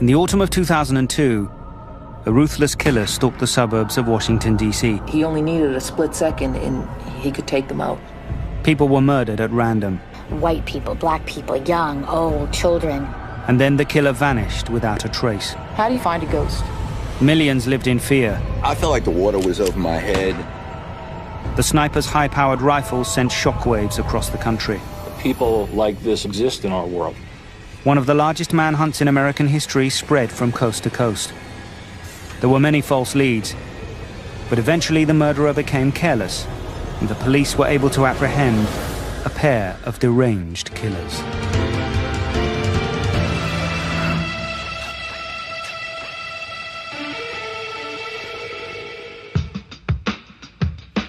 In the autumn of 2002, a ruthless killer stalked the suburbs of Washington, D.C. He only needed a split second and he could take them out. People were murdered at random. White people, black people, young, old, children. And then the killer vanished without a trace. How do you find a ghost? Millions lived in fear. I felt like the water was over my head. The sniper's high-powered rifles sent shockwaves across the country. People like this exist in our world. One of the largest manhunts in American history spread from coast to coast. There were many false leads, but eventually the murderer became careless, and the police were able to apprehend a pair of deranged killers.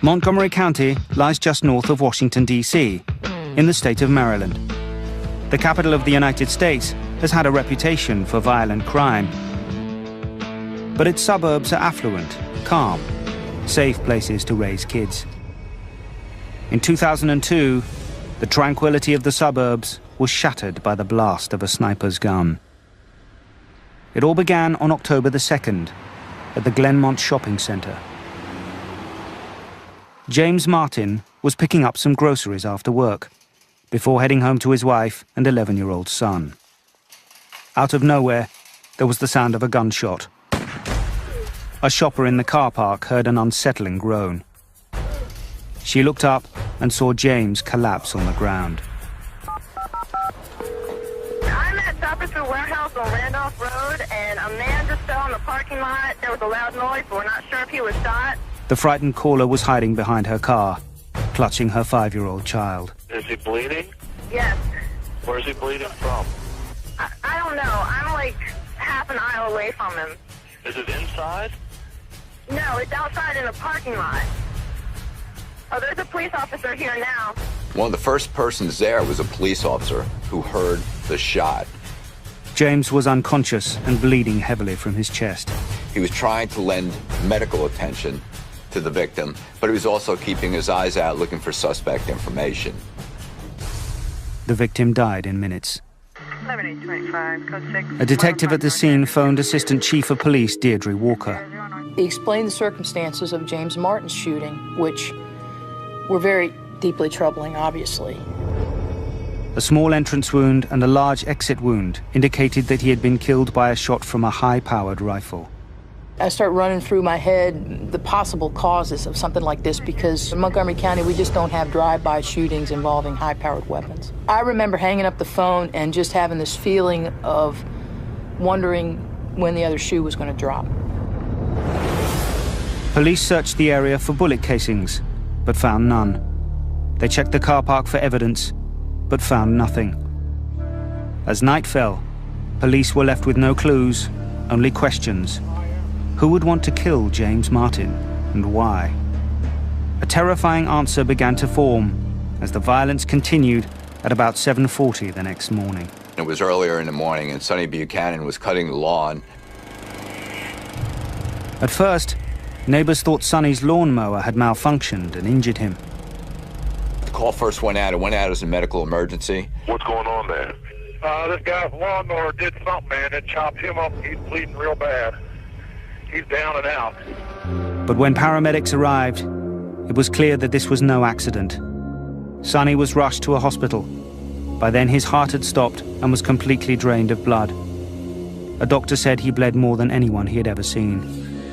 Montgomery County lies just north of Washington, D.C., in the state of Maryland. The capital of the United States has had a reputation for violent crime. But its suburbs are affluent, calm, safe places to raise kids. In 2002, the tranquility of the suburbs was shattered by the blast of a sniper's gun. It all began on October the 2nd at the Glenmont Shopping Center. James Martin was picking up some groceries after work, before heading home to his wife and 11-year-old son. Out of nowhere, there was the sound of a gunshot. A shopper in the car park heard an unsettling groan. She looked up and saw James collapse on the ground. I'm at Shoppersville Warehouse on Randolph Road, and a man just fell in the parking lot. There was a loud noise, but we're not sure if he was shot. The frightened caller was hiding behind her car, clutching her 5-year-old child. Is he bleeding? Yes. Where's he bleeding from? I don't know. I'm like half an aisle away from him. Is it inside? No, it's outside in a parking lot. Oh, there's a police officer here now. One of the first persons there was a police officer who heard the shot. James was unconscious and bleeding heavily from his chest. He was trying to lend medical attention to the victim, but he was also keeping his eyes out looking for suspect information. The victim died in minutes. 11825, code 6. A detective at the scene phoned Assistant Chief of Police Deirdre Walker. He explained the circumstances of James Martin's shooting, which were very deeply troubling, obviously. A small entrance wound and a large exit wound indicated that he had been killed by a shot from a high-powered rifle. I start running through my head the possible causes of something like this, because in Montgomery County, we just don't have drive-by shootings involving high-powered weapons. I remember hanging up the phone and just having this feeling of wondering when the other shoe was going to drop. Police searched the area for bullet casings, but found none. They checked the car park for evidence, but found nothing. As night fell, police were left with no clues, only questions. Who would want to kill James Martin, and why? A terrifying answer began to form as the violence continued at about 7:40 the next morning. It was earlier in the morning, and Sonny Buchanan was cutting the lawn. At first, neighbors thought Sonny's lawnmower had malfunctioned and injured him. The call first went out. It went out as a medical emergency. What's going on there? This guy's lawnmower did something, man. It chopped him up. He's bleeding real bad. He's down and out. But when paramedics arrived, it was clear that this was no accident. Sonny was rushed to a hospital. By then, his heart had stopped and was completely drained of blood. A doctor said he bled more than anyone he had ever seen.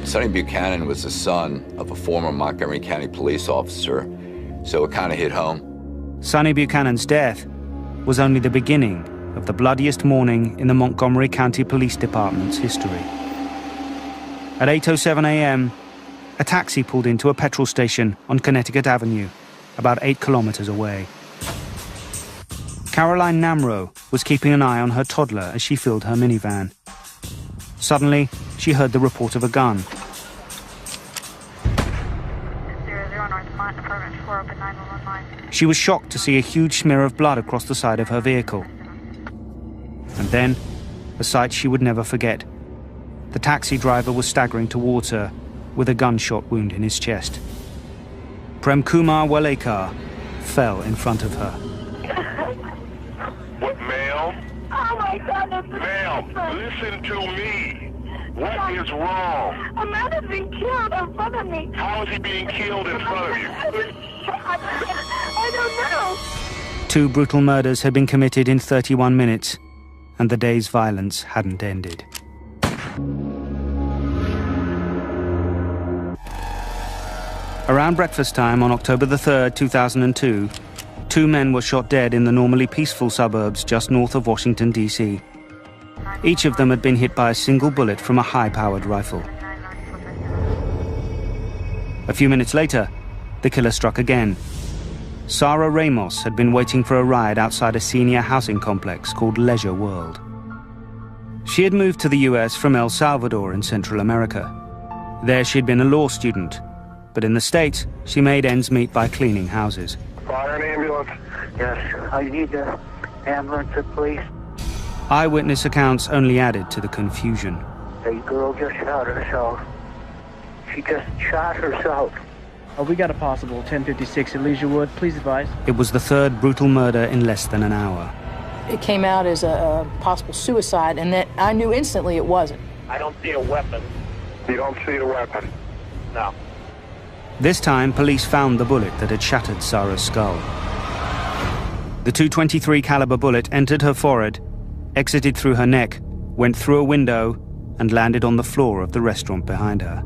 Sonny Buchanan was the son of a former Montgomery County police officer, so it kind of hit home. Sonny Buchanan's death was only the beginning of the bloodiest morning in the Montgomery County Police Department's history. At 8:07 a.m., a taxi pulled into a petrol station on Connecticut Avenue, about 8 kilometers away. Caroline Namro was keeping an eye on her toddler as she filled her minivan. Suddenly, she heard the report of a gun. 00 North Mont, Apartment 4, open 911 line. She was shocked to see a huge smear of blood across the side of her vehicle. And then, a sight she would never forget. The taxi driver was staggering towards her with a gunshot wound in his chest. Prem Kumar Walekar fell in front of her. What, ma'am? Oh my God, this Ma'am, listen to me. What is wrong? A man has been killed in front of me. How is he being killed in front of you? I was shot. I don't know. 2 brutal murders had been committed in 31 minutes, and the day's violence hadn't ended. Around breakfast time on October the 3rd, 2002, 2 men were shot dead in the normally peaceful suburbs just north of Washington, D.C. Each of them had been hit by a single bullet from a high-powered rifle. A few minutes later, the killer struck again. Sarah Ramos had been waiting for a ride outside a senior housing complex called Leisure World. She had moved to the US from El Salvador in Central America. There she'd been a law student, but in the States, she made ends meet by cleaning houses. Fire an ambulance. Yes, I need the ambulance, please. Eyewitness accounts only added to the confusion. The girl just shot herself. She just shot herself. We got a possible 1056 at Leisure Wood. Please advise. It was the 3rd brutal murder in less than an hour. It came out as a possible suicide, and that I knew instantly it wasn't. I don't see a weapon. You don't see the weapon? No. This time, police found the bullet that had shattered Sarah's skull. The .223 caliber bullet entered her forehead, exited through her neck, went through a window, and landed on the floor of the restaurant behind her.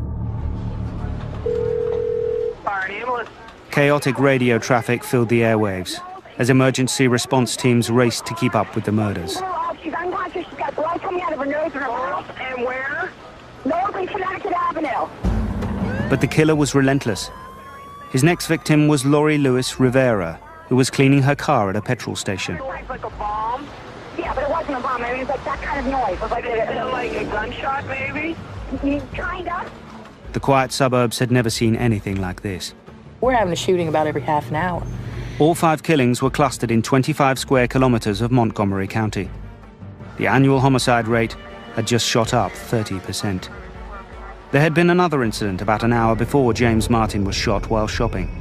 Fire an ambulance. Chaotic radio traffic filled the airwaves as emergency response teams raced to keep up with the murders. She's unconscious. She's got blood coming out of her nose and her mouth. And where? North and Connecticut Avenue. But the killer was relentless. His next victim was Lori Lewis Rivera, who was cleaning her car at a petrol station. Like a bomb? Yeah, but it wasn't a bomb. I mean, it was like that kind of noise. It was like a gunshot, maybe? Kind of. The quiet suburbs had never seen anything like this. We're having a shooting about every half an hour. All 5 killings were clustered in 25 square kilometers of Montgomery County. The annual homicide rate had just shot up 30%. There had been another incident about an hour before James Martin was shot while shopping.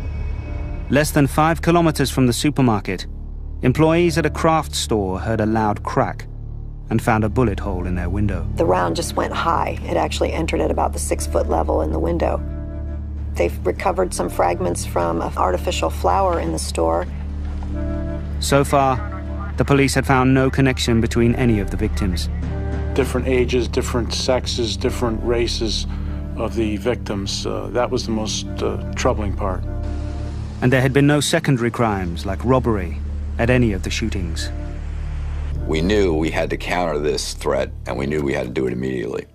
Less than 5 kilometers from the supermarket, employees at a craft store heard a loud crack and found a bullet hole in their window. The round just went high. It actually entered at about the 6-foot level in the window. They've recovered some fragments from an artificial flower in the store. So far, the police had found no connection between any of the victims. Different ages, different sexes, different races of the victims. That was the most troubling part. And there had been no secondary crimes like robbery at any of the shootings. We knew we had to counter this threat, and we knew we had to do it immediately.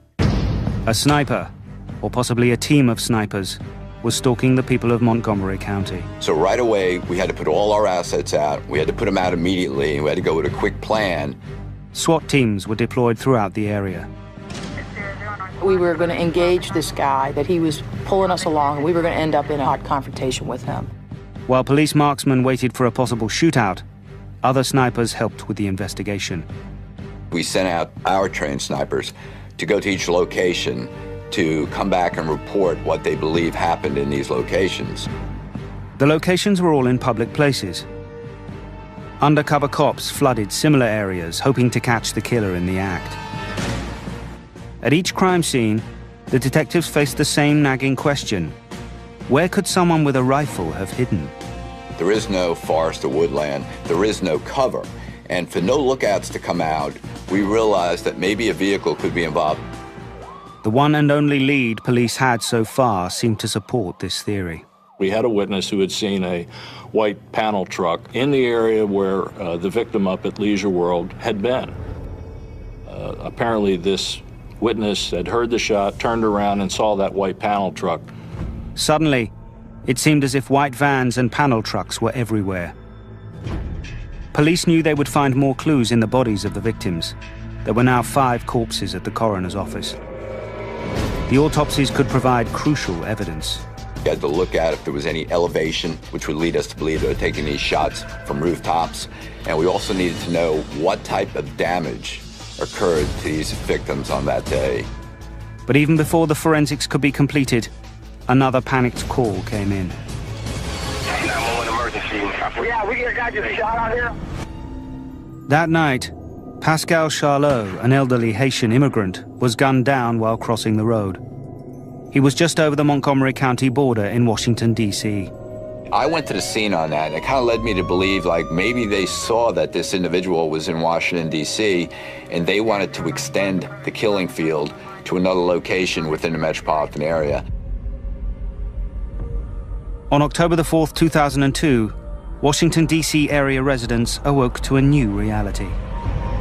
A sniper, or possibly a team of snipers, was stalking the people of Montgomery County. So right away, we had to put all our assets out. We had to put them out immediately, and we had to go with a quick plan. SWAT teams were deployed throughout the area. We were going to engage this guy, that he was pulling us along, and we were going to end up in a hot confrontation with him. While police marksmen waited for a possible shootout, other snipers helped with the investigation. We sent out our trained snipers to go to each location to come back and report what they believe happened in these locations. The locations were all in public places. Undercover cops flooded similar areas, hoping to catch the killer in the act. At each crime scene, the detectives faced the same nagging question. Where could someone with a rifle have hidden? There is no forest or woodland. There is no cover. And for no lookouts to come out, we realized that maybe a vehicle could be involved. The one and only lead police had so far seemed to support this theory. We had a witness who had seen a white panel truck in the area where the victim up at Leisure World had been. Apparently this witness had heard the shot, turned around and saw that white panel truck. Suddenly, it seemed as if white vans and panel trucks were everywhere. Police knew they would find more clues in the bodies of the victims. There were now 5 corpses at the coroner's office. The autopsies could provide crucial evidence. We had to look at if there was any elevation, which would lead us to believe they were taking these shots from rooftops. And we also needed to know what type of damage occurred to these victims on that day. But even before the forensics could be completed, another panicked call came in. 911 emergency. Yeah, we got a guy just shot out here. That night, Pascal Charlot, an elderly Haitian immigrant, was gunned down while crossing the road. He was just over the Montgomery County border in Washington, D.C. I went to the scene on that, and it kind of led me to believe like maybe they saw that this individual was in Washington, D.C., and they wanted to extend the killing field to another location within the metropolitan area. On October the 4th, 2002, Washington, D.C. area residents awoke to a new reality.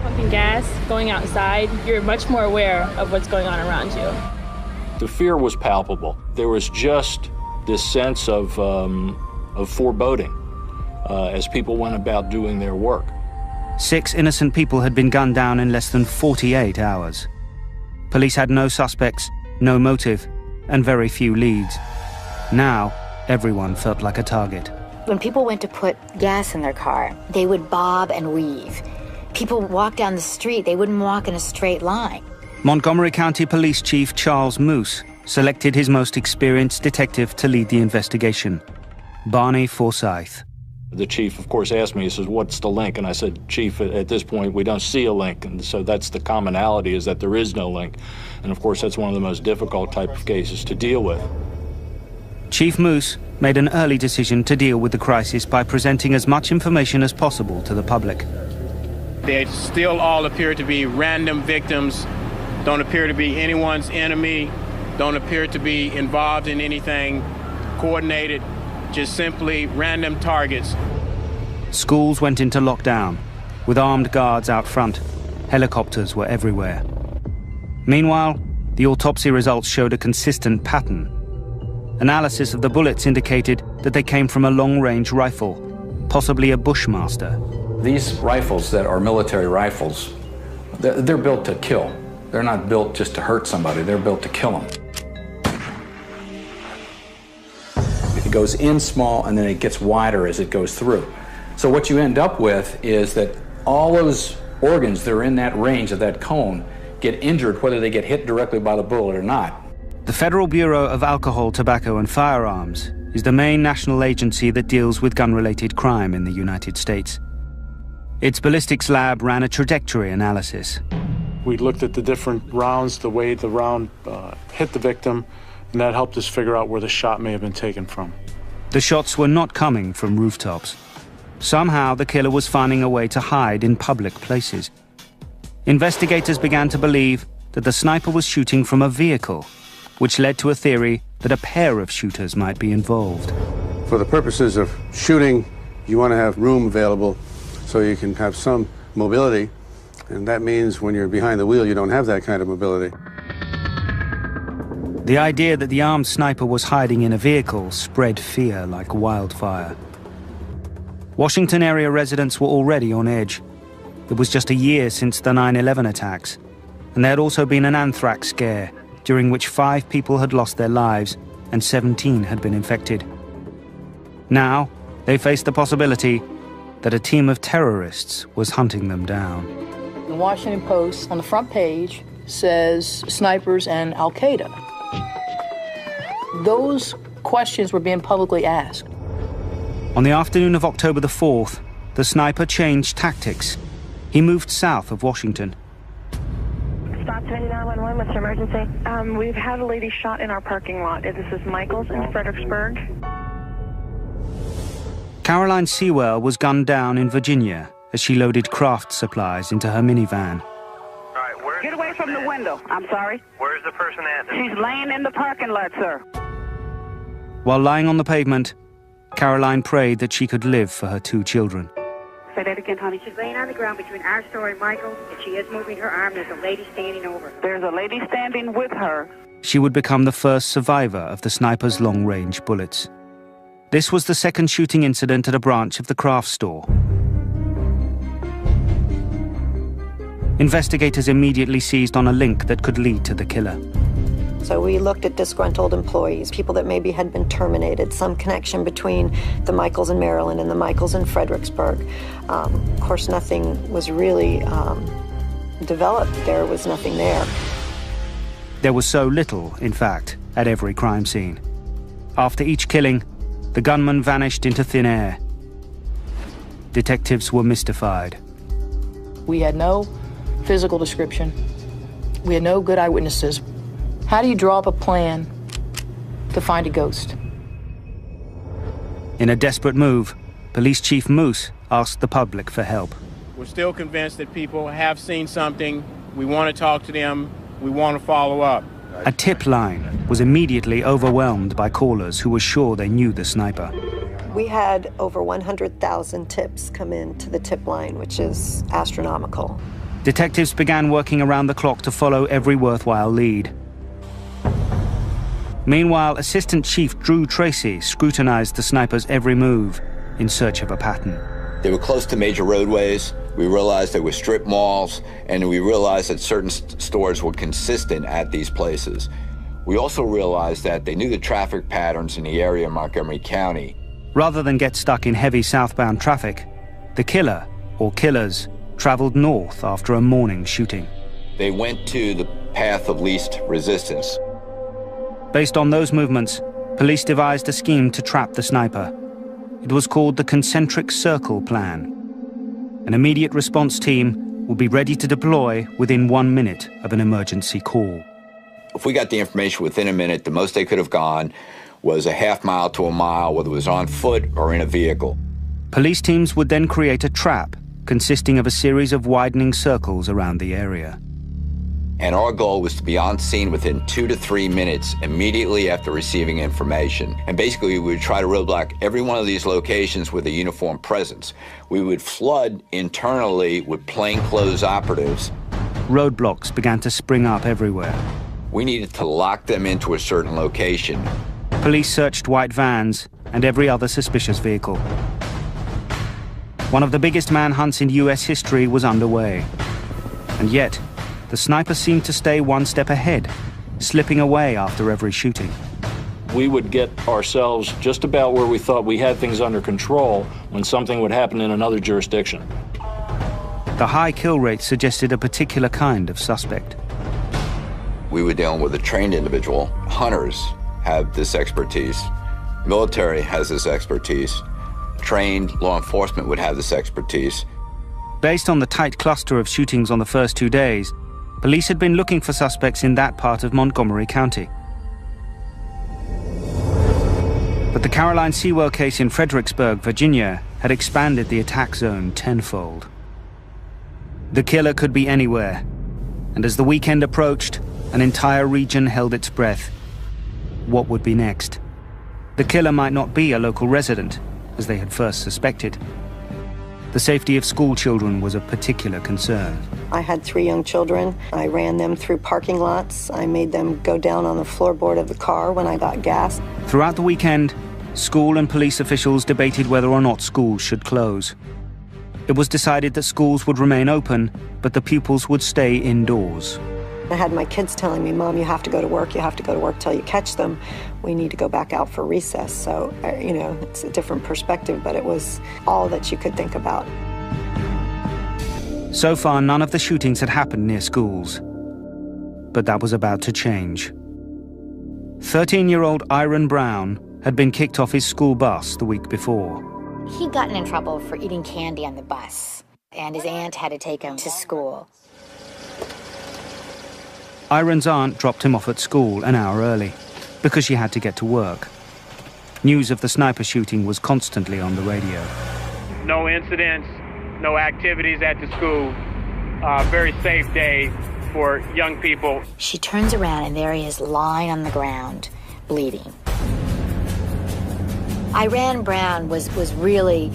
Pumping gas, going outside, you're much more aware of what's going on around you. The fear was palpable. There was just this sense of foreboding as people went about doing their work. 6 innocent people had been gunned down in less than 48 hours. Police had no suspects, no motive, and very few leads. Now, everyone felt like a target. When people went to put gas in their car, they would bob and weave. People walked down the street, they wouldn't walk in a straight line. Montgomery County Police Chief Charles Moose selected his most experienced detective to lead the investigation, Barney Forsyth. The chief, of course, asked me, he says, what's the link? And I said, Chief, at this point, we don't see a link. And so that's the commonality, is that there is no link. And of course, that's one of the most difficult type of cases to deal with. Chief Moose made an early decision to deal with the crisis by presenting as much information as possible to the public. They still all appear to be random victims, don't appear to be anyone's enemy, don't appear to be involved in anything coordinated, just simply random targets. Schools went into lockdown, with armed guards out front. Helicopters were everywhere. Meanwhile, the autopsy results showed a consistent pattern. Analysis of the bullets indicated that they came from a long-range rifle, possibly a Bushmaster. These rifles that are military rifles, they're built to kill. They're not built just to hurt somebody, they're built to kill them. It goes in small and then it gets wider as it goes through. So what you end up with is that all those organs that are in that range of that cone get injured whether they get hit directly by the bullet or not. The Federal Bureau of Alcohol, Tobacco and Firearms is the main national agency that deals with gun-related crime in the United States. Its ballistics lab ran a trajectory analysis. We looked at the different rounds, the way the round hit the victim, and that helped us figure out where the shot may have been taken from. The shots were not coming from rooftops. Somehow, the killer was finding a way to hide in public places. Investigators began to believe that the sniper was shooting from a vehicle, which led to a theory that a pair of shooters might be involved. For the purposes of shooting, you want to have room available so you can have some mobility. And that means when you're behind the wheel, you don't have that kind of mobility. The idea that the armed sniper was hiding in a vehicle spread fear like wildfire. Washington area residents were already on edge. It was just a year since the 9/11 attacks, and there had also been an anthrax scare, during which 5 people had lost their lives and 17 had been infected. Now, they faced the possibility that a team of terrorists was hunting them down. The Washington Post, on the front page, says snipers and Al-Qaeda. Those questions were being publicly asked. On the afternoon of October the 4th, the sniper changed tactics. He moved south of Washington. Spot 911, what's your emergency? We've had a lady shot in our parking lot. This is Michaels in Fredericksburg. Caroline Sewell was gunned down in Virginia as she loaded craft supplies into her minivan. Get away from the window. I'm sorry. Where's the person at? She's laying in the parking lot, sir. While lying on the pavement, Caroline prayed that she could live for her 2 children. Say that again, honey. She's laying on the ground between our store and Michael's, and she is moving her arm. There's a lady standing over. There's a lady standing with her. She would become the first survivor of the sniper's long-range bullets. This was the second shooting incident at a branch of the craft store. Investigators immediately seized on a link that could lead to the killer. So we looked at disgruntled employees, people that maybe had been terminated, some connection between the Michaels in Maryland and the Michaels in Fredericksburg. Of course, nothing was really developed. There was nothing there. There was so little, in fact, at every crime scene. After each killing, the gunman vanished into thin air. Detectives were mystified. We had no physical description. We had no good eyewitnesses. How do you draw up a plan to find a ghost? In a desperate move, Police Chief Moose asked the public for help. We're still convinced that people have seen something. We want to talk to them. We want to follow up. A tip line was immediately overwhelmed by callers who were sure they knew the sniper. We had over 100,000 tips come in to the tip line, which is astronomical. Detectives began working around the clock to follow every worthwhile lead. Meanwhile, Assistant Chief Drew Tracy scrutinized the sniper's every move in search of a pattern. They were close to major roadways. We realized there were strip malls, and we realized that certain stores were consistent at these places. We also realized that they knew the traffic patterns in the area of Montgomery County. Rather than get stuck in heavy southbound traffic, the killer, or killers, traveled north after a morning shooting. They went to the path of least resistance. Based on those movements, police devised a scheme to trap the sniper. It was called the Concentric Circle Plan. An immediate response team would be ready to deploy within 1 minute of an emergency call. If we got the information within a minute, the most they could have gone was a half mile to a mile, whether it was on foot or in a vehicle. Police teams would then create a trap consisting of a series of widening circles around the area. And our goal was to be on scene within 2 to 3 minutes immediately after receiving information. And basically, we would try to roadblock every one of these locations with a uniform presence. We would flood internally with plainclothes operatives. Roadblocks began to spring up everywhere. We needed to lock them into a certain location. Police searched white vans and every other suspicious vehicle. One of the biggest manhunts in US history was underway. And yet, the sniper seemed to stay one step ahead, slipping away after every shooting. We would get ourselves just about where we thought we had things under control when something would happen in another jurisdiction. The high kill rate suggested a particular kind of suspect. We were dealing with a trained individual. Hunters have this expertise. Military has this expertise. Trained law enforcement would have this expertise. Based on the tight cluster of shootings on the first 2 days, police had been looking for suspects in that part of Montgomery County. But the Caroline Sewell case in Fredericksburg, Virginia, had expanded the attack zone tenfold. The killer could be anywhere, and as the weekend approached, an entire region held its breath. What would be next? The killer might not be a local resident, as they had first suspected. The safety of school children was a particular concern. I had 3 young children. I ran them through parking lots. I made them go down on the floorboard of the car when I got gas. Throughout the weekend, school and police officials debated whether or not schools should close. It was decided that schools would remain open, but the pupils would stay indoors. I had my kids telling me, Mom, you have to go to work. You have to go to work till you catch them. We need to go back out for recess. So, you know, it's a different perspective, but it was all that you could think about. So far, none of the shootings had happened near schools. But that was about to change. 13-year-old Iron Brown had been kicked off his school bus the week before. He'd gotten in trouble for eating candy on the bus, and his aunt had to take him to school. Iron's aunt dropped him off at school an hour early, because she had to get to work. News of the sniper shooting was constantly on the radio. No incidents, no activities at the school. Very safe day for young people. She turns around and there he is lying on the ground, bleeding. Iran Brown was really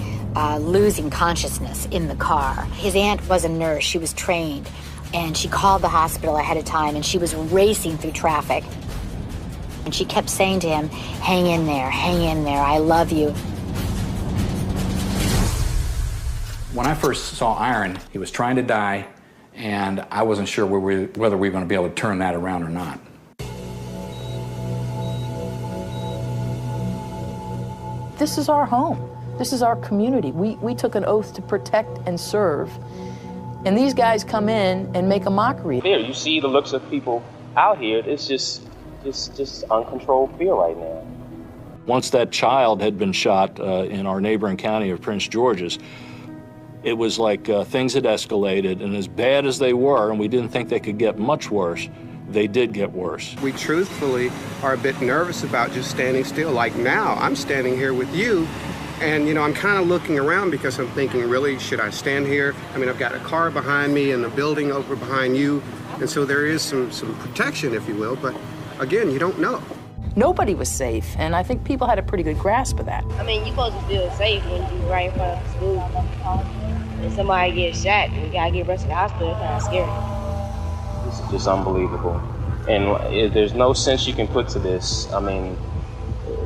losing consciousness in the car. His aunt was a nurse, she was trained, and she called the hospital ahead of time, and she was racing through traffic. And she kept saying to him, hang in there, I love you. When I first saw Iron, he was trying to die, and I wasn't sure whether we were going to be able to turn that around or not. This is our home. This is our community. We took an oath to protect and serve. And these guys come in and make a mockery. Fear. You see the looks of people out here. It's just uncontrolled fear right now. Once that child had been shot in our neighboring county of Prince George's, It was like things had escalated, and as bad as they were, and we didn't think they could get much worse, they did get worse. We truthfully are a bit nervous about just standing still. Like now, I'm standing here with you, and I'm kind of looking around because I'm thinking, really, should I stand here? I mean, I've got a car behind me and a building over behind you, and so there is some protection, if you will, but again, you don't know. Nobody was safe, and I think people had a pretty good grasp of that. I mean, you're supposed to feel safe when you're right in front of the school. If somebody gets shot, we gotta get rushed to the hospital. It's kind of scary. It's just unbelievable. And there's no sense you can put to this. I mean,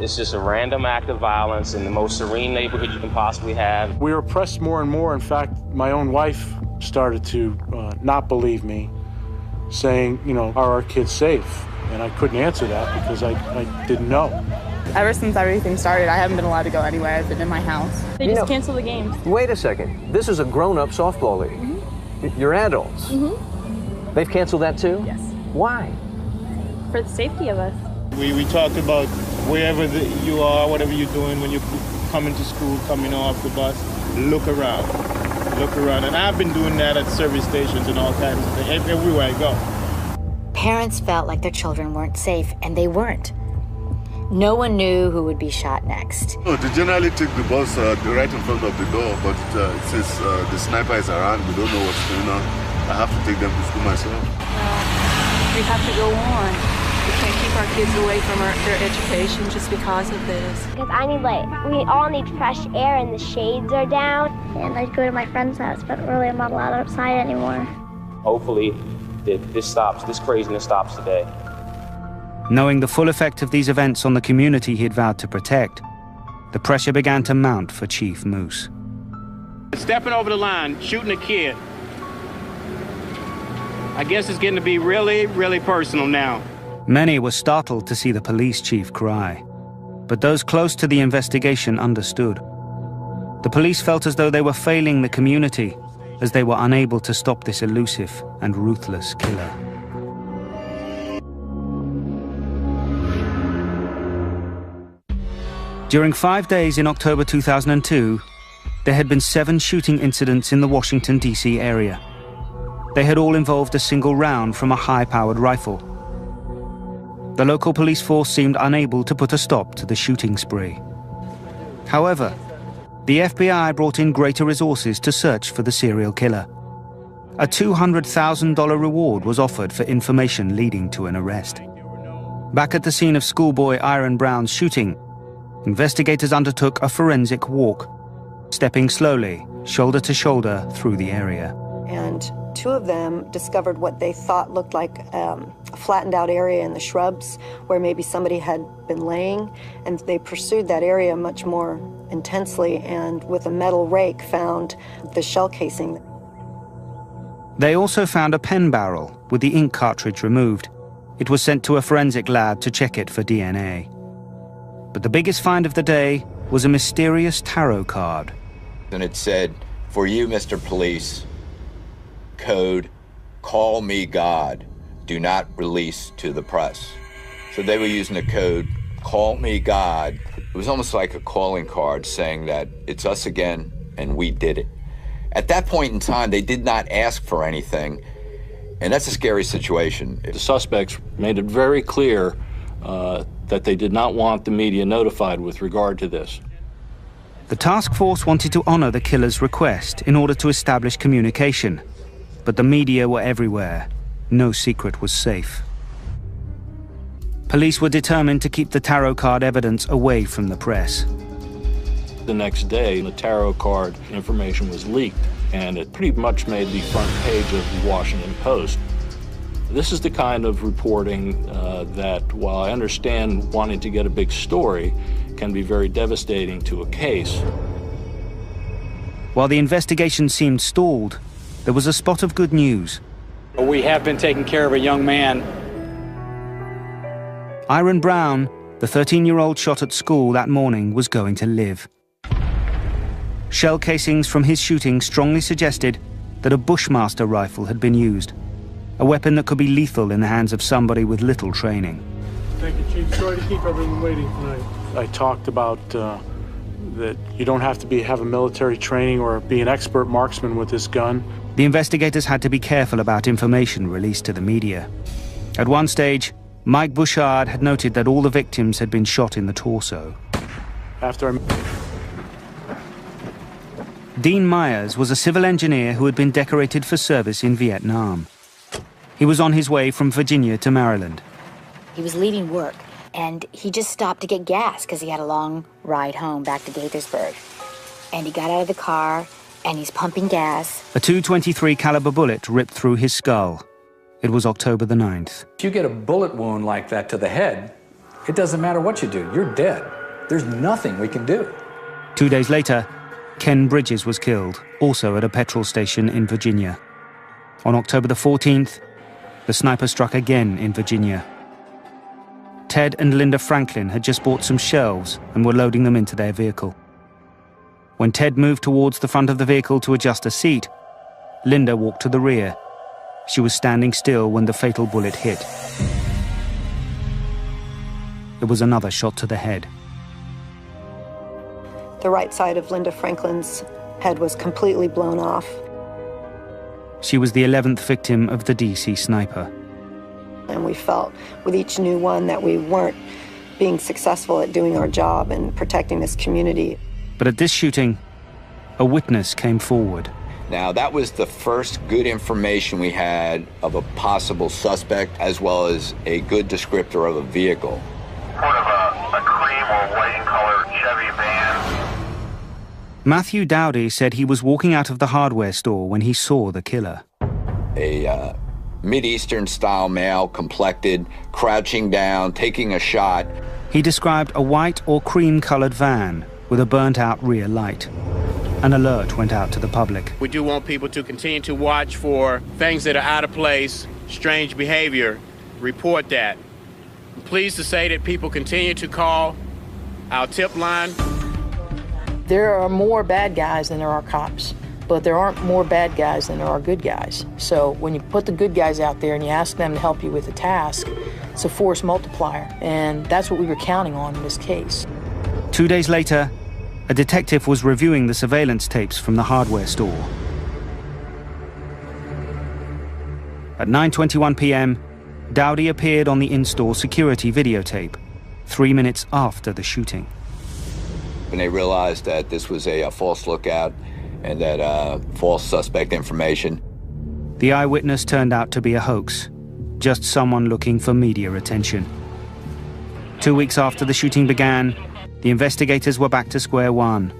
it's just a random act of violence in the most serene neighborhood you can possibly have. We were pressed more and more. In fact, my own wife started to not believe me, saying, are our kids safe? And I couldn't answer that because I didn't know. Ever since everything started, I haven't been allowed to go anywhere. I've been in my house. They just canceled the games. Wait a second. This is a grown-up softball league. Mm-hmm. You're adults. Mm-hmm. They've canceled that too? Yes. Why? For the safety of us. We talked about wherever you are, whatever you're doing, when you're coming to school, coming off the bus, look around. Look around. And I've been doing that at service stations and all kinds of things, everywhere I go. Parents felt like their children weren't safe, and they weren't. No one knew who would be shot next. No, they generally take the bus right in front of the door, but since the sniper is around, we don't know what's going on. I have to take them to school myself. Well, we have to go on. We can't keep our kids away from their education just because of this. Because we all need fresh air and the shades are down. And I'd go to my friend's house, but really I'm not allowed outside anymore. Hopefully, this craziness stops today. Knowing the full effect of these events on the community he had vowed to protect, the pressure began to mount for Chief Moose. Stepping over the line, shooting a kid. I guess it's getting to be really, really personal now. Many were startled to see the police chief cry, but those close to the investigation understood. The police felt as though they were failing the community, as they were unable to stop this elusive and ruthless killer. During 5 days in October 2002, there had been 7 shooting incidents in the Washington, D.C. area. They had all involved a single round from a high-powered rifle. The local police force seemed unable to put a stop to the shooting spree. However, the FBI brought in greater resources to search for the serial killer. A $200,000 reward was offered for information leading to an arrest. Back at the scene of schoolboy Iron Brown's shooting, investigators undertook a forensic walk, stepping slowly, shoulder to shoulder, through the area. And 2 of them discovered what they thought looked like a flattened out area in the shrubs where maybe somebody had been laying, and they pursued that area much more intensely and with a metal rake found the shell casing. They also found a pen barrel with the ink cartridge removed. It was sent to a forensic lab to check it for DNA. But the biggest find of the day was a mysterious tarot card. And it said, "For you, Mr. Police, code, call me God, do not release to the press." So they were using the code, call me God. It was almost like a calling card saying that it's us again and we did it. At that point in time, they did not ask for anything, and that's a scary situation. The suspects made it very clear that they did not want the media notified with regard to this. The task force wanted to honor the killer's request in order to establish communication, but the media were everywhere. No secret was safe. Police were determined to keep the tarot card evidence away from the press. The next day, the tarot card information was leaked, and it pretty much made the front page of the Washington Post. This is the kind of reporting that, while I understand wanting to get a big story, can be very devastating to a case. While the investigation seemed stalled, there was a spot of good news. We have been taking care of a young man. Iron Brown, the 13-year-old shot at school that morning, was going to live. Shell casings from his shooting strongly suggested that a Bushmaster rifle had been used, a weapon that could be lethal in the hands of somebody with little training. Thank you, Chief. Sorry to keep everyone waiting tonight. I talked about that you don't have to have a military training or be an expert marksman with this gun. The investigators had to be careful about information released to the media. At one stage, Mike Bouchard had noted that all the victims had been shot in the torso. Dean Myers was a civil engineer who had been decorated for service in Vietnam. He was on his way from Virginia to Maryland. He was leaving work, and he just stopped to get gas because he had a long ride home back to Gaithersburg. And he got out of the car, and he's pumping gas. A .223 caliber bullet ripped through his skull. It was October the 9th. If you get a bullet wound like that to the head, it doesn't matter what you do, you're dead. There's nothing we can do. 2 days later, Ken Bridges was killed, also at a petrol station in Virginia. On October the 14th, the sniper struck again in Virginia. Ted and Linda Franklin had just bought some shelves and were loading them into their vehicle. When Ted moved towards the front of the vehicle to adjust a seat, Linda walked to the rear. She was standing still when the fatal bullet hit. It was another shot to the head. The right side of Linda Franklin's head was completely blown off. She was the 11th victim of the DC sniper. And we felt with each new one that we weren't being successful at doing our job and protecting this community. But at this shooting, a witness came forward. Now, that was the first good information we had of a possible suspect, as well as a good descriptor of a vehicle. Sort of a cream or white in color Chevy van. Matthew Dowdy said he was walking out of the hardware store when he saw the killer. A Mid-Eastern style male, complected, crouching down, taking a shot. He described a white or cream-colored van with a burnt-out rear light. An alert went out to the public. We do want people to continue to watch for things that are out of place, strange behavior. Report that. I'm pleased to say that people continue to call our tip line. There are more bad guys than there are cops, but there aren't more bad guys than there are good guys. So when you put the good guys out there and you ask them to help you with a task, it's a force multiplier, and that's what we were counting on in this case. 2 days later, a detective was reviewing the surveillance tapes from the hardware store. At 9:21 p.m., Dowdy appeared on the in-store security videotape, 3 minutes after the shooting. When they realized that this was a false lookout and that false suspect information. The eyewitness turned out to be a hoax, just someone looking for media attention. 2 weeks after the shooting began, the investigators were back to square one.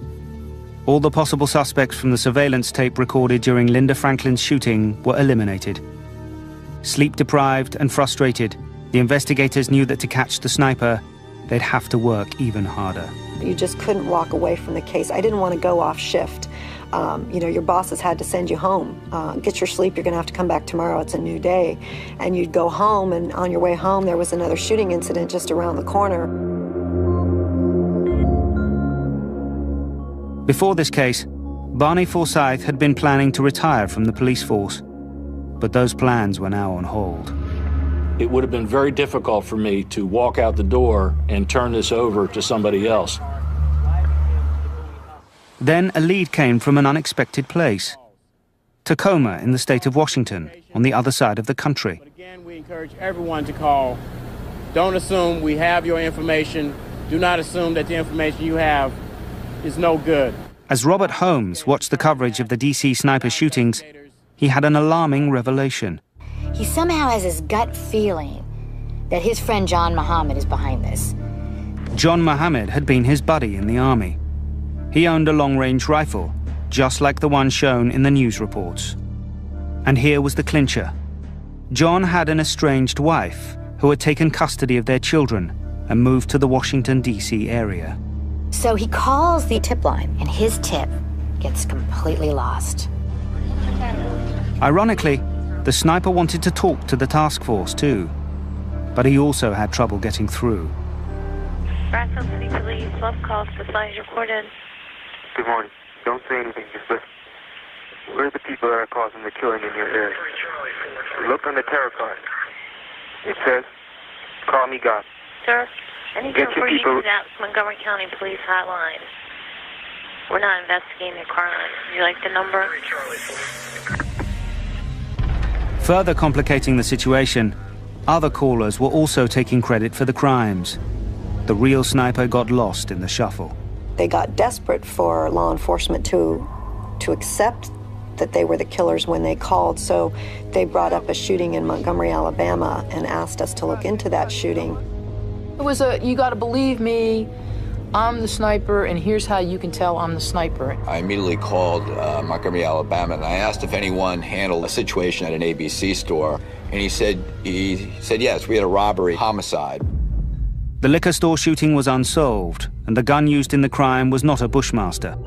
All the possible suspects from the surveillance tape recorded during Linda Franklin's shooting were eliminated. Sleep-deprived and frustrated, the investigators knew that to catch the sniper, they'd have to work even harder. You just couldn't walk away from the case. I didn't want to go off shift. Your bosses had to send you home. Get your sleep, you're going to have to come back tomorrow, it's a new day. And you'd go home, and on your way home, there was another shooting incident just around the corner. Before this case, Barney Forsyth had been planning to retire from the police force, but those plans were now on hold. It would have been very difficult for me to walk out the door and turn this over to somebody else. Then a lead came from an unexpected place. Tacoma in the state of Washington, on the other side of the country. Again, we encourage everyone to call. Don't assume we have your information. Do not assume that the information you have is no good. As Robert Holmes watched the coverage of the DC sniper shootings, he had an alarming revelation. He somehow has this gut feeling that his friend John Muhammad is behind this. John Muhammad had been his buddy in the army. He owned a long-range rifle, just like the one shown in the news reports. And here was the clincher. John had an estranged wife who had taken custody of their children and moved to the Washington, D.C. area. So he calls the tip line, and his tip gets completely lost. Ironically, the sniper wanted to talk to the task force too, but he also had trouble getting through. Bradshaw City Police, love calls, this line is recorded. Good morning. Don't say anything, just listen. Where are the people that are causing the killing in your area? Look on the tarot card. It says, call me God. Sir, I need to Get your refer you people- to that Montgomery County Police hotline. We're not investigating the crime. Would you like the number? Further complicating the situation, other callers were also taking credit for the crimes. The real sniper got lost in the shuffle. They got desperate for law enforcement to accept that they were the killers when they called, so they brought up a shooting in Montgomery, Alabama, and asked us to look into that shooting. It was you gotta believe me, I'm the sniper, and here's how you can tell I'm the sniper. I immediately called Montgomery, Alabama, and I asked if anyone handled a situation at an ABC store, and he said yes, we had a robbery, homicide. The liquor store shooting was unsolved, and the gun used in the crime was not a Bushmaster.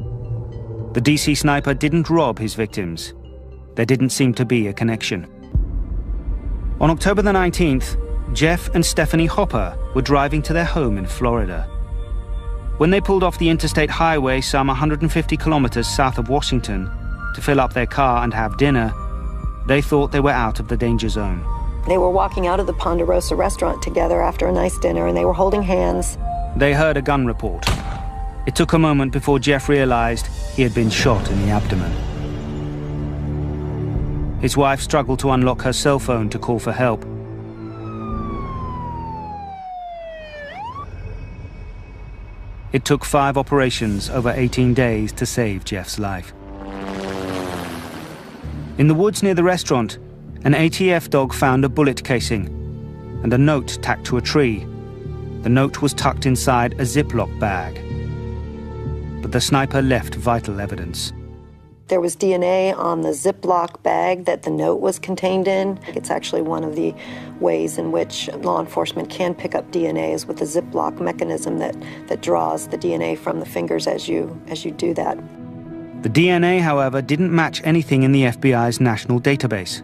The DC sniper didn't rob his victims. There didn't seem to be a connection. On October the 19th, Jeff and Stephanie Hopper were driving to their home in Florida. When they pulled off the interstate highway some 150 kilometers south of Washington to fill up their car and have dinner, they thought they were out of the danger zone. They were walking out of the Ponderosa restaurant together after a nice dinner, and they were holding hands. They heard a gun report. It took a moment before Jeff realized he had been shot in the abdomen. His wife struggled to unlock her cell phone to call for help. It took 5 operations over 18 days to save Jeff's life. In the woods near the restaurant, an ATF dog found a bullet casing and a note tacked to a tree. The note was tucked inside a Ziploc bag. But the sniper left vital evidence. There was DNA on the Ziploc bag that the note was contained in. It's actually one of the ways in which law enforcement can pick up DNA is with a Ziploc mechanism that draws the DNA from the fingers as you do that. The DNA, however, didn't match anything in the FBI's national database.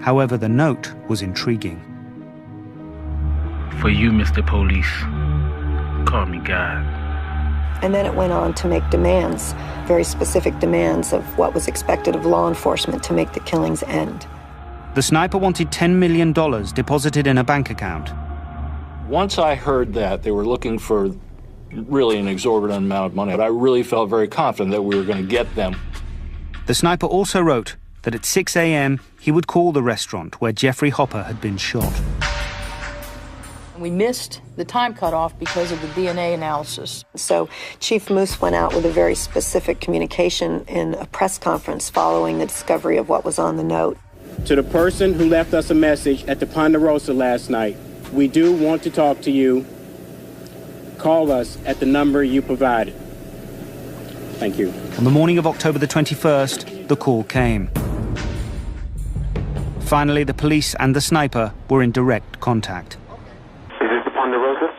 However, the note was intriguing. For you, Mr. Police, call me God. And then it went on to make demands, very specific demands of what was expected of law enforcement to make the killings end. The sniper wanted $10 million deposited in a bank account. Once I heard that, they were looking for really an exorbitant amount of money, but I really felt very confident that we were going to get them. The sniper also wrote that at 6 a.m. he would call the restaurant where Jeffrey Hopper had been shot. We missed the time cutoff because of the DNA analysis. So Chief Moose went out with a very specific communication in a press conference following the discovery of what was on the note. To the person who left us a message at the Ponderosa last night, we do want to talk to you. Call us at the number you provided. Thank you. On the morning of October the 21st, the call came. Finally, the police and the sniper were in direct contact. Is this the Ponderosa?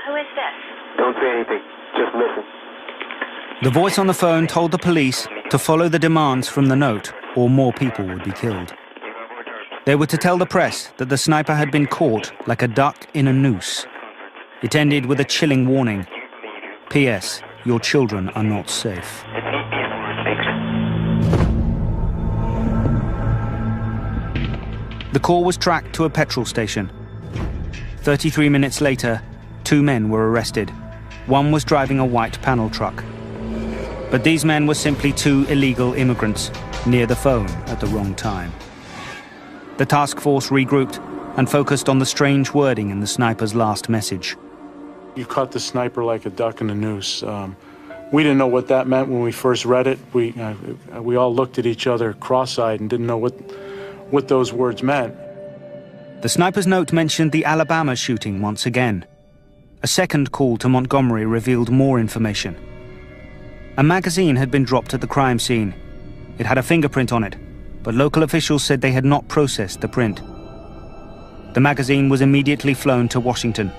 Who is this? Don't say anything. Just listen. The voice on the phone told the police to follow the demands from the note, or more people would be killed. They were to tell the press that the sniper had been caught like a duck in a noose. It ended with a chilling warning. P.S. Your children are not safe. The call was tracked to a petrol station. 33 minutes later, 2 men were arrested. One was driving a white panel truck. But these men were simply 2 illegal immigrants near the phone at the wrong time. The task force regrouped and focused on the strange wording in the sniper's last message. You caught the sniper like a duck in a noose. We didn't know what that meant when we first read it. We all looked at each other cross-eyed and didn't know what those words meant. The sniper's note mentioned the Alabama shooting once again. A second call to Montgomery revealed more information. A magazine had been dropped at the crime scene. It had a fingerprint on it, but local officials said they had not processed the print. The magazine was immediately flown to Washington.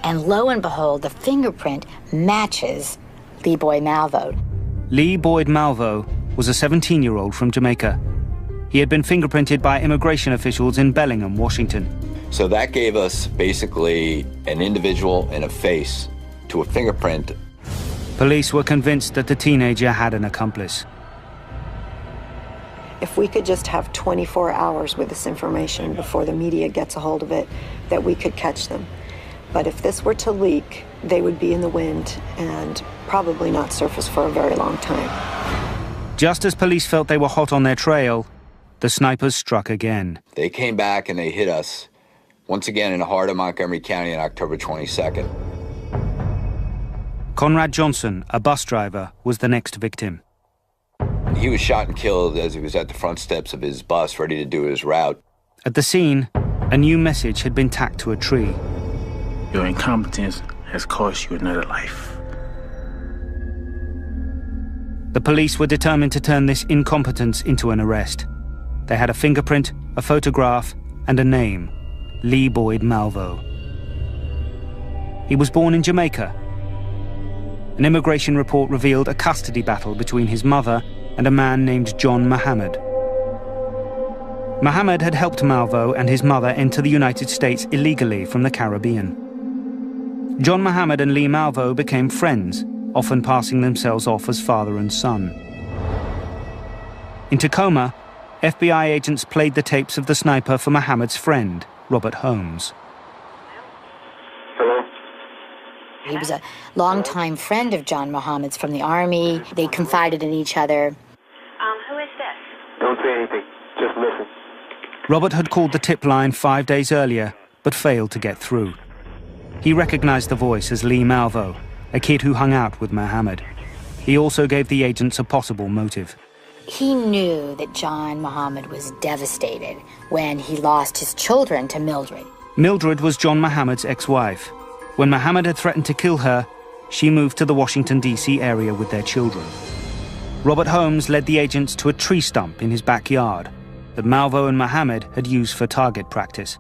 And lo and behold, the fingerprint matches Lee Boyd Malvo. Lee Boyd Malvo was a 17-year-old from Jamaica. He had been fingerprinted by immigration officials in Bellingham, Washington. So that gave us basically an individual and a face to a fingerprint. Police were convinced that the teenager had an accomplice. If we could just have 24 hours with this information before the media gets a hold of it, that we could catch them. But if this were to leak, they would be in the wind and probably not surface for a very long time. Just as police felt they were hot on their trail, the snipers struck again. They came back and they hit us once again in the heart of Montgomery County on October 22nd. Conrad Johnson, a bus driver, was the next victim. He was shot and killed as he was at the front steps of his bus ready to do his route. At the scene, a new message had been tacked to a tree. Your incompetence has cost you another life. The police were determined to turn this incompetence into an arrest. They had a fingerprint, a photograph, and a name: Lee Boyd Malvo. He was born in Jamaica. An immigration report revealed a custody battle between his mother and a man named John Muhammad. Muhammad had helped Malvo and his mother enter the United States illegally from the Caribbean. John Muhammad and Lee Malvo became friends, often passing themselves off as father and son. In Tacoma, FBI agents played the tapes of the sniper for Muhammad's friend, Robert Holmes. Hello? He was a longtime friend of John Muhammad's from the Army. They confided in each other. Who is this? Don't say anything. Just listen. Robert had called the tip line 5 days earlier, but failed to get through. He recognized the voice as Lee Malvo, a kid who hung out with Muhammad. He also gave the agents a possible motive. He knew that John Muhammad was devastated when he lost his children to Mildred. Mildred was John Muhammad's ex-wife. When Muhammad had threatened to kill her, she moved to the Washington, D.C. area with their children. Robert Holmes led the agents to a tree stump in his backyard that Malvo and Muhammad had used for target practice.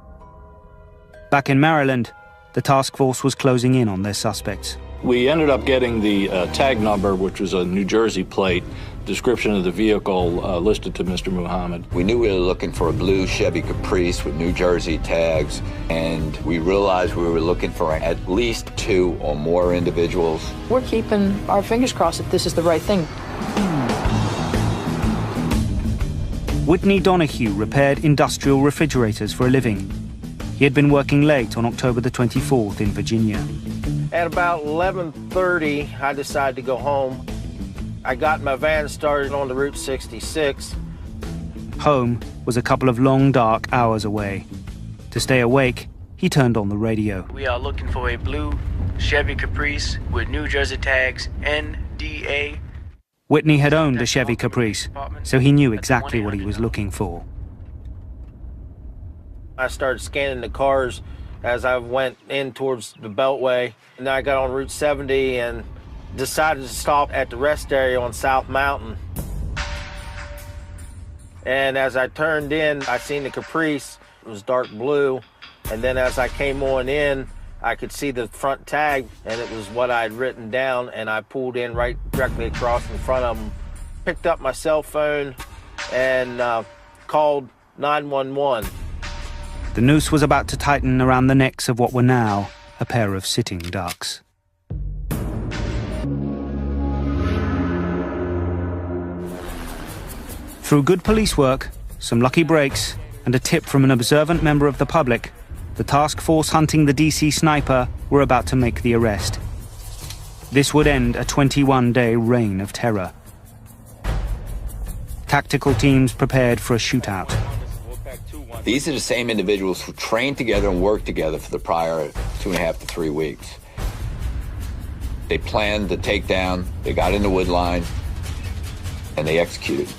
Back in Maryland, the task force was closing in on their suspects. We ended up getting the tag number, which was a New Jersey plate, description of the vehicle listed to Mr. Muhammad. We knew we were looking for a blue Chevy Caprice with New Jersey tags, and we realized we were looking for at least 2 or more individuals. We're keeping our fingers crossed that this is the right thing. Whitney Donahue repaired industrial refrigerators for a living. He had been working late on October the 24th in Virginia. At about 11:30, I decided to go home. I got my van started on the Route 66. Home was a couple of long, dark hours away. To stay awake, he turned on the radio. We are looking for a blue Chevy Caprice with New Jersey tags NDA. Whitney had owned a Chevy Caprice, so he knew exactly what he was looking for. I started scanning the cars as I went in towards the Beltway, and then I got on Route 70 and decided to stop at the rest area on South Mountain. And as I turned in, I seen the Caprice. It was dark blue, and then as I came on in, I could see the front tag, and it was what I had written down, and I pulled in right directly across in front of them, picked up my cell phone, and called 911. The noose was about to tighten around the necks of what were now a pair of sitting ducks. Through good police work, some lucky breaks, and a tip from an observant member of the public, the task force hunting the DC sniper were about to make the arrest. This would end a 21-day reign of terror. Tactical teams prepared for a shootout. These are the same individuals who trained together and worked together for the prior 2.5 to 3 weeks. They planned the takedown, they got in the wood line, and they executed.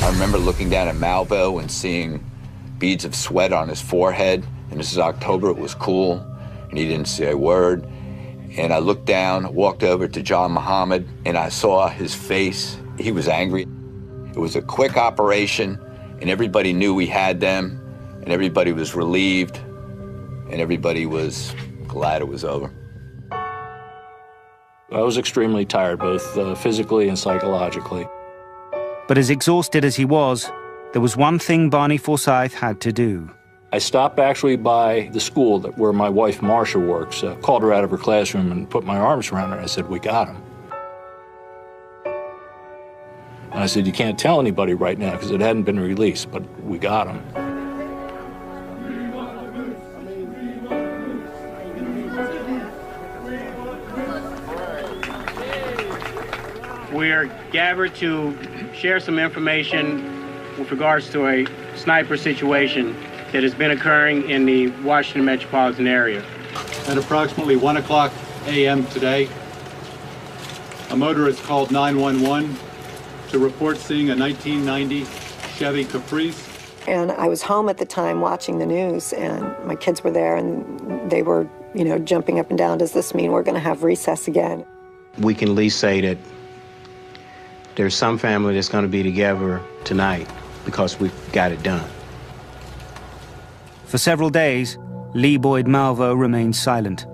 I remember looking down at Malvo and seeing beads of sweat on his forehead, and this is October, it was cool, and he didn't say a word. And I looked down, walked over to John Muhammad, and I saw his face. He was angry. It was a quick operation, and everybody knew we had them, and everybody was relieved, and everybody was glad it was over. I was extremely tired, both physically and psychologically. But as exhausted as he was, there was one thing Barney Forsyth had to do. I stopped actually by the school where my wife Marcia works, called her out of her classroom and put my arms around her. I said, "We got him." And I said, you can't tell anybody right now because it hadn't been released, but we got him. We are gathered to share some information with regards to a sniper situation that has been occurring in the Washington metropolitan area. At approximately 1 o'clock a.m. today, a motorist called 911 to report seeing a 1990 Chevy Caprice. And I was home at the time watching the news, and my kids were there, and they were, jumping up and down. Does this mean we're going to have recess again? We can at least say that there's some family that's going to be together tonight because we've got it done. For several days, Lee Boyd Malvo remained silent.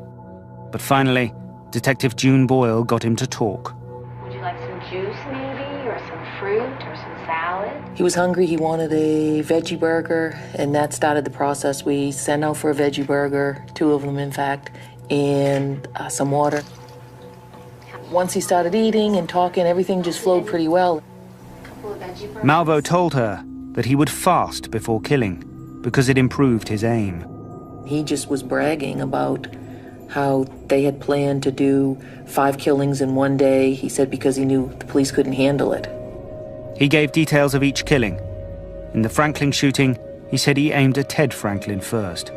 But finally, Detective June Boyle got him to talk. Would you like some juice maybe, or some fruit, or some salad? He was hungry, he wanted a veggie burger, and that started the process. We sent out for a veggie burger, 2 of them in fact, and some water. Once he started eating and talking, everything just flowed pretty well. Malvo told her that he would fast before killing because it improved his aim. He just was bragging about how they had planned to do 5 killings in one day. He said because he knew the police couldn't handle it. He gave details of each killing. In the Franklin shooting, he said he aimed at Ted Franklin first.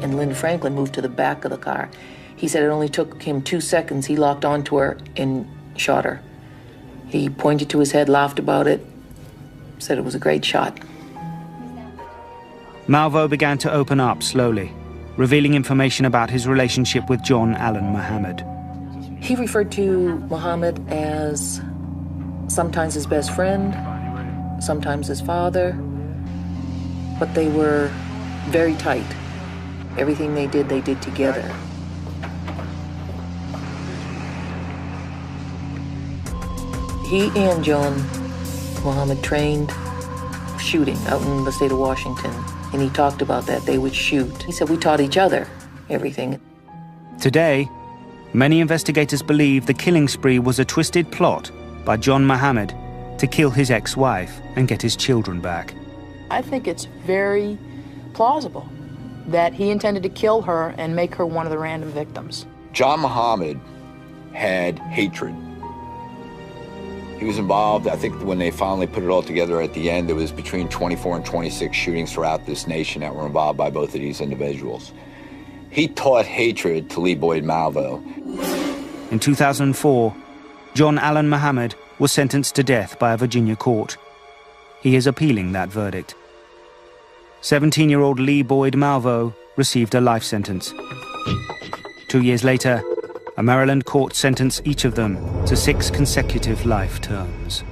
And Lynn Franklin moved to the back of the car. He said it only took him 2 seconds. He locked onto her and shot her. He pointed to his head, laughed about it, said it was a great shot. Malvo began to open up slowly, revealing information about his relationship with John Allen Muhammad. He referred to Muhammad as sometimes his best friend, sometimes his father, but they were very tight. Everything they did together. He and John Muhammad trained shooting out in the state of Washington, and he talked about that. They would shoot. He said we taught each other everything. Today, many investigators believe the killing spree was a twisted plot by John Muhammad to kill his ex-wife and get his children back. I think it's very plausible that he intended to kill her and make her one of the random victims. John Muhammad had hatred. He was involved, I think when they finally put it all together at the end, there was between 24 and 26 shootings throughout this nation that were involved by both of these individuals. He taught hatred to Lee Boyd Malvo. In 2004, John Allen Muhammad was sentenced to death by a Virginia court. He is appealing that verdict. 17-year-old Lee Boyd Malvo received a life sentence. 2 years later, a Maryland court sentenced each of them to 6 consecutive life terms.